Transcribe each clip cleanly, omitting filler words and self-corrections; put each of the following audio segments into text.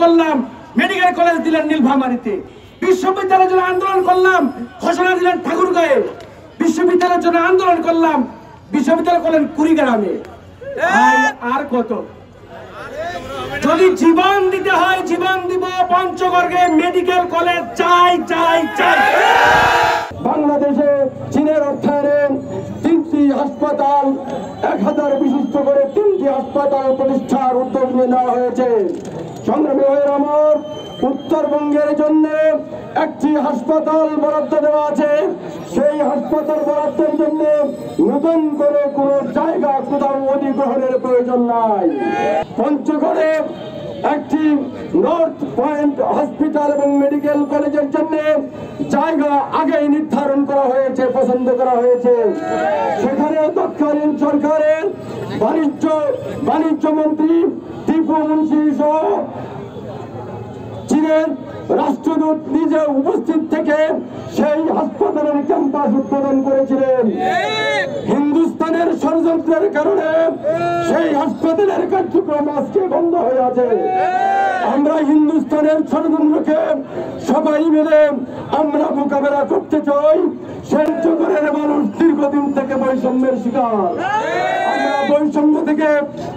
করলাম, medical college দিলেন নীলফামারীতে। বিশ্ববিদ্যালয়ের জন্য আন্দোলন করলাম, ঘোষণা দিলেন ঠাকুরগাঁয়ে। বিশ্ববিদ্যালয়ের জন্য আন্দোলন করলাম, বিশ্ববিদ্যালয় করলেন কুড়িগ্রামে। আর কত? যদি জীবন দিতে হয় জীবন দিব, পঞ্চগড়ে মেডিকেল কলেজ চাই চাই চাই। বাংলাদেশে চীনের অর্থায়নে 3টি হাসপাতাল, 1000 বিশিষ্ট করে 3টি হাসপাতাল প্রতিষ্ঠার উদ্যোগ নেওয়া হয়েছে। সংগ্রামী ভাইয়ের আমার, উত্তরবঙ্গের জন্য একটি হাসপাতাল বরাদ্দ দেওয়া আছে। সেই হাসপাতাল বরাদ্দের জন্য নতুন করে কোনো জায়গা কোথাও অধিগ্রহণের প্রয়োজন নাই। পঞ্চগড়ে একটি নর্থ পয়েন্ট হসপিটাল এবং মেডিকেল কলেজের জন্য জায়গা আগেই নির্ধারণ করা হয়েছে, পছন্দ করা হয়েছে। সেখানে তৎকালীন সরকারের বাণিজ্য মন্ত্রী টিপু মুন্সি সহ চীনের রাষ্ট্রদূত নিজে উপস্থিত থেকে সেই হাসপাতালের ক্যাম্পাস উদ্বোধন করেছিলেন। হিন্দুস্তানের ষড়যন্ত্রের কারণে সেই হাসপাতালের কার্যক্রম আজকে বন্ধ হয়ে আছে। আমরা হিন্দুস্তানের ষড়যন্ত্রকে সবাই মিলে আমরা মোকাবেলা করতে চাই। পঞ্চগড়ের মানুষ দীর্ঘদিন থেকে বৈষম্যের শিকার। আমরা বৈষম্য থেকে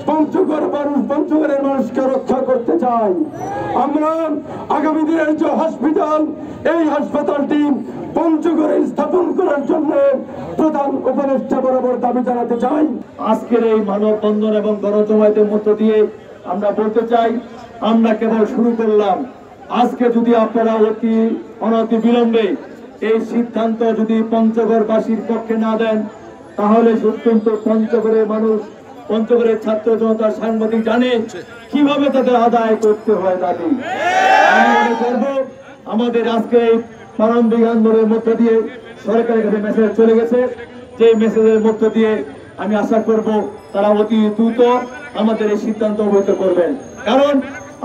পঞ্চগড়ের মানুষকে রক্ষা করতে চাই। আমরা আগামী দিনের যে হসপিটাল, এই হাসপাতালটি পঞ্চগড়ে স্থাপন করার জন্য প্রধান উপদেষ্টা বরাবর দাবি জানাতে চাই। আজকের এই মানববন্ধন এবং গণজমায়েতের মধ্য দিয়ে আমরা বলতে চাই, আমরা কেবল শুরু করলাম। আজকে যদি আপনারা অনতি বিলম্বে এই সিদ্ধান্ত যদি পঞ্চগড়বাসীর পক্ষে না দেন, তাহলে অত্যন্ত পঞ্চগড়ের মানুষ, পঞ্চগড়ের ছাত্র জনতা, সাংবাদিক জানে কিভাবে তাদের আদায় করতে হয় দাবি। আমি মনে করব আমাদের আজকে এই প্রারম্ভিক আন্দোলনের মধ্য দিয়ে সরকারের কাছে মেসেজ চলে গেছে। যে মেসেজের মধ্য দিয়ে আমি আশা করব তারা অতি দ্রুত আমাদের এই সিদ্ধান্ত অবহিত করবেন। কারণ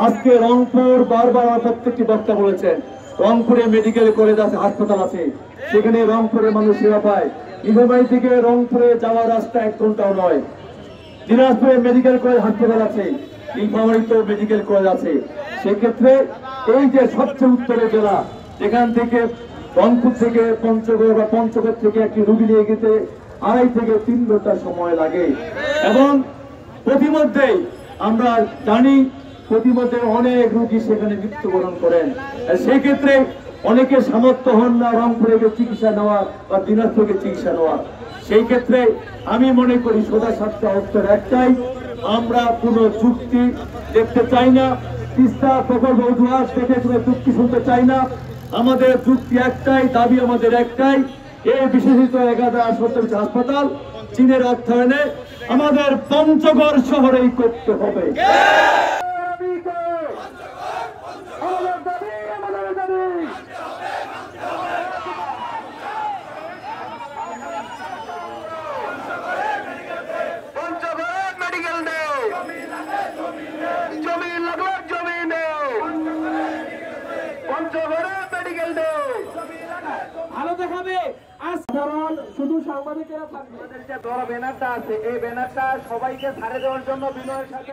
আজকে রংপুর বারবার প্রত্যেকটি বক্তা বলেছেন, রংপুরে মেডিকেল কলেজ আছে, হাসপাতাল আছে, সেখানে রংপুরের মানুষ সেবা পায়। নীলফামারী থেকে রংপুরে যাওয়ার রাস্তা 1 ঘন্টাও নয়। দিনাজপুরে মেডিকেল কলেজ হাসপাতাল আছে, নীলফামারীতেও মেডিকেল কলেজ আছে। সেক্ষেত্রে এই যে সবচেয়ে উত্তরের জেলা, যেখান থেকে রংপুর থেকে পঞ্চগড় বা পঞ্চগড় থেকে একটি রোগী নিয়ে যেতে 2.5 থেকে 3 ঘন্টা সময় লাগে। এবং প্রতিমধ্যেই আমরা জানি প্রতিমধ্যে অনেক রোগী সেখানে মৃত্যুবরণ করেন। সেই ক্ষেত্রে অনেকে সামর্থ্য হন না রংপুরে চিকিৎসা নেওয়া বা দিনাজপুরে চিকিৎসা নেওয়া। সেই ক্ষেত্রে আমি মনে করি সোজা সাতটা উত্তর একটাই, আমরা কোনো যুক্তি দেখতে চাই না, তিস্তা প্রকল্প অজুহাত দেখে কোনো যুক্তি শুনতে চাই না। আমাদের যুক্তি একটাই, দাবি আমাদের একটাই, এই বিশেষিত 1070 হাসপাতাল চীনের অর্থায়নে আমাদের পঞ্চগড় শহরেই করতে হবে। ভালো দেখাবে শুধু সাংবাদিকেরা থাকবে। যে বড় ব্যানারটা আছে, এই ব্যানারটা সবাইকে ছাড়ে দেওয়ার জন্য বিনয়ের সাথে